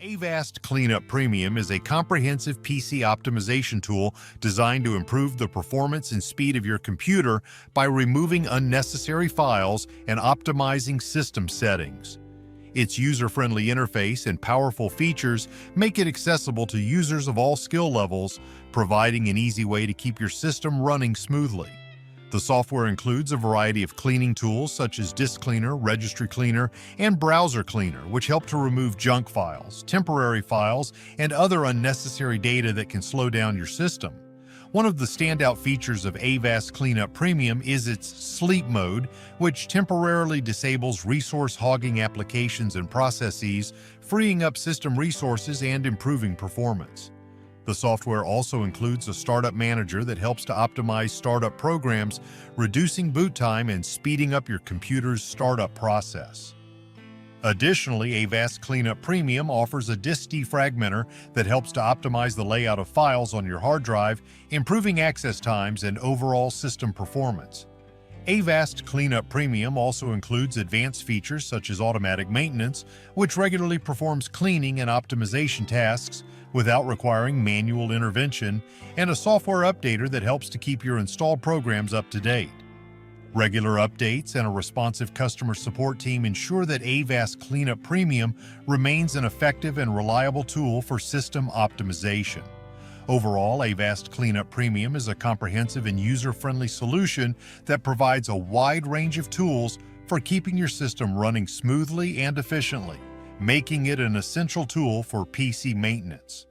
Avast Cleanup Premium is a comprehensive PC optimization tool designed to improve the performance and speed of your computer by removing unnecessary files and optimizing system settings. Its user-friendly interface and powerful features make it accessible to users of all skill levels, providing an easy way to keep your system running smoothly. The software includes a variety of cleaning tools such as Disk Cleaner, Registry Cleaner, and Browser Cleaner, which help to remove junk files, temporary files, and other unnecessary data that can slow down your system. One of the standout features of Avast Cleanup Premium is its Sleep Mode, which temporarily disables resource-hogging applications and processes, freeing up system resources and improving performance. The software also includes a startup manager that helps to optimize startup programs, reducing boot time and speeding up your computer's startup process. Additionally, Avast Cleanup Premium offers a disk defragmenter that helps to optimize the layout of files on your hard drive, improving access times and overall system performance. Avast Cleanup Premium also includes advanced features such as automatic maintenance, which regularly performs cleaning and optimization tasks without requiring manual intervention, and a software updater that helps to keep your installed programs up to date. Regular updates and a responsive customer support team ensure that Avast Cleanup Premium remains an effective and reliable tool for system optimization. Overall, Avast Cleanup Premium is a comprehensive and user-friendly solution that provides a wide range of tools for keeping your system running smoothly and efficiently, making it an essential tool for PC maintenance.